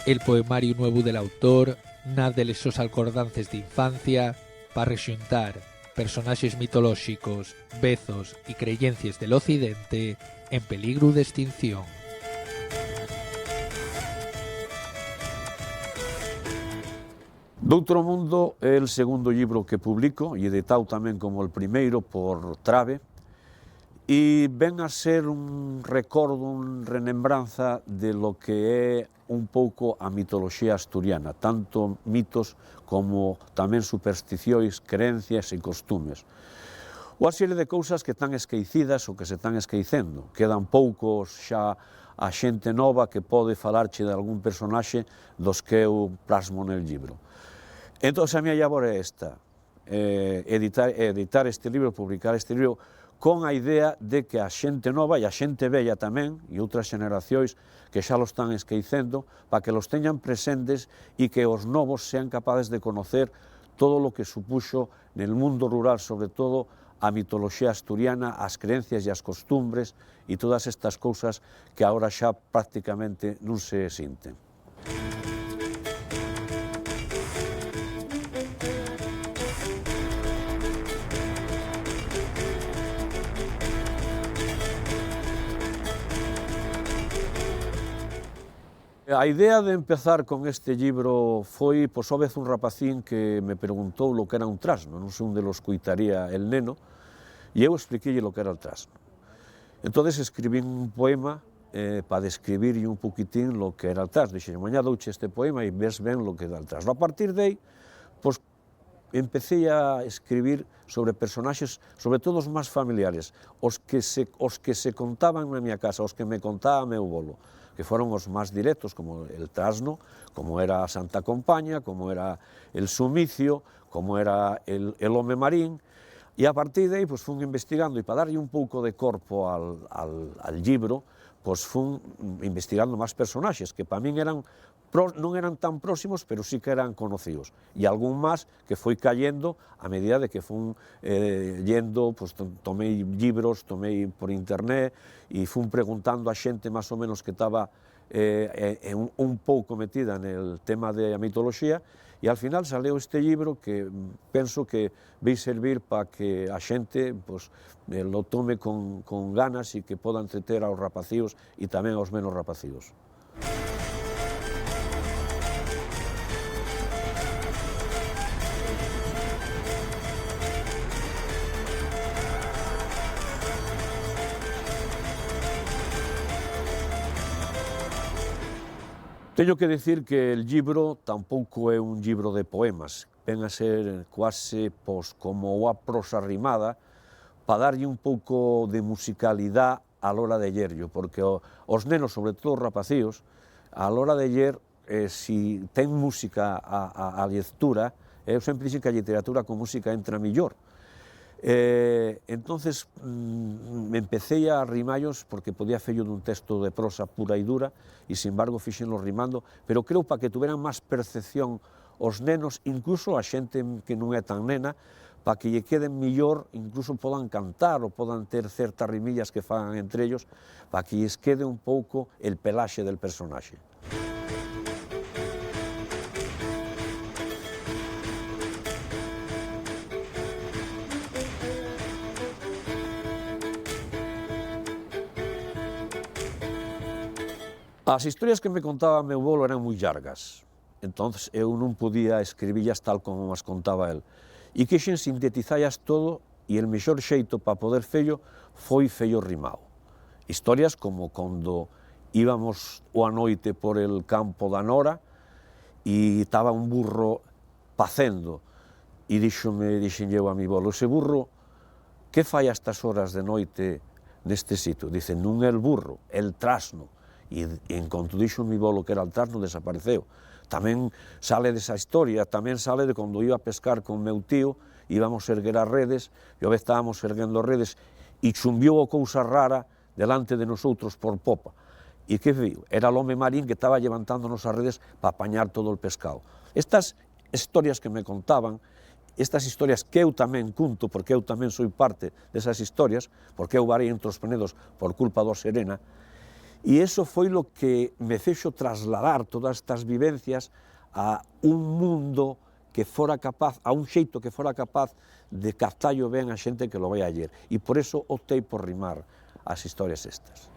El poemario nuevo del autor nace de esos acordances de infancia para rexuntar personaxes mitolóxicos, vezos y creyencias del occidente en peligro de extinción. Doutro Mundo é el segundo libro que publico e editado tamén como el primeiro por Trave, e ven a ser un recordo, un remembranza de lo que é un pouco a mitoloxía asturiana, tanto mitos como tamén supersticións, creencias e costumes. Unha serie de cousas que están esquecidas ou que se están esquecendo. Quedan poucos xa a xente nova que pode falarche de algún personaxe dos que eu plasmo nel libro. Entón, a miña labor é esta, editar este libro, publicar este libro, con a idea de que a xente nova e a xente bella tamén, e outras xeneracións que xa lo están esquecendo, para que los teñan presentes e que os novos sean capaces de conocer todo o que supuxo nel mundo rural, sobre todo a mitoloxía asturiana, as creencias e as costumbres e todas estas cousas que agora xa prácticamente non se sinten. A idea de empezar con este libro foi, pois, a vez un rapacín que me preguntou lo que era un trasno, non sei onde lo escuitaría el neno, e eu expliquei lo que era el trasno. Entón, escribí un poema para describirlle un poquitín lo que era el trasno. Dixen, mañá douche este poema e ves ben lo que era el trasno. A partir de aí, pois, empecé a escribir sobre personaxes, sobre todo os máis familiares, os que se contaban na miña casa, os que me contaba meu bolo, que foron os máis directos, como el trasno, como era a Santa Compaña, como era el sumicio, como era el home marín, e a partir de aí, pois, fun investigando, e para darlle un pouco de corpo al libro, pois, fun investigando máis personaxes, que para min non eran tan próximos, pero sí que eran conocidos, e algún máis que foi cayendo a medida de que fun lendo, pois, tomei libros, tomei por internet, e fun preguntando a xente máis ou menos que estaba un pouco metida nel tema da mitoloxía, e al final saleu este libro que penso que vai servir para que a xente, pois, lo tome con ganas e que poda entreter aos rapacíos e tamén aos menos rapacíos. Teño que dicir que el libro tampouco é un libro de poemas, ven a ser quase, pois, como unha prosa rimada, para darlle un pouco de musicalidade á hora de lerlo, porque os nenos, sobre todo os rapacíos, á hora de ler, si ten música a lectura, eu sempre dixen que a literatura con música entra millor. Entonces me empecé a rimallos porque podía fello dun texto de prosa pura e dura e, sin embargo, fixenlo rimando, pero creo para que tuveran máis percepción os nenos, incluso a xente que non é tan nena, para que lle queden millor, incluso podan cantar ou podan ter certas rimillas que fagan entre ellos, para que lles quede un pouco el pelaxe del personaxe. As historias que me contaba meu bolo eran moi largas, entón eu non podía escribillas tal como as contaba el. E quixen sintetizallas todo, e el mellor xeito para poder fello foi fello rimado. Historias como cando íbamos a noite por el campo da Nora e estaba un burro pacendo, e dixen eu a mi bolo, ese burro, que fai a estas horas de noite neste sitio? Dice, non é el burro, é el trasno. E en conto dixo mi bolo que era el trasno, desapareceu. Tamén sale desa historia, tamén sale de cando iba a pescar con meu tío, íbamos a erguer as redes, e a vez estábamos erguendo as redes, e chumbiou a cousa rara delante de nosotros por popa. E que viu? Era o home marín que estaba levantándonos as redes para apañar todo o pescado. Estas historias que me contaban, estas historias que eu tamén conto, porque eu tamén soy parte desas historias, porque eu varei entre os penedos por culpa do Serena, E iso foi lo que me fixo trasladar todas estas vivencias a un mundo que fora capaz, a un xeito que fora capaz de captallo ben a xente que lo vai a ler. E por eso optei por rimar as historias estas.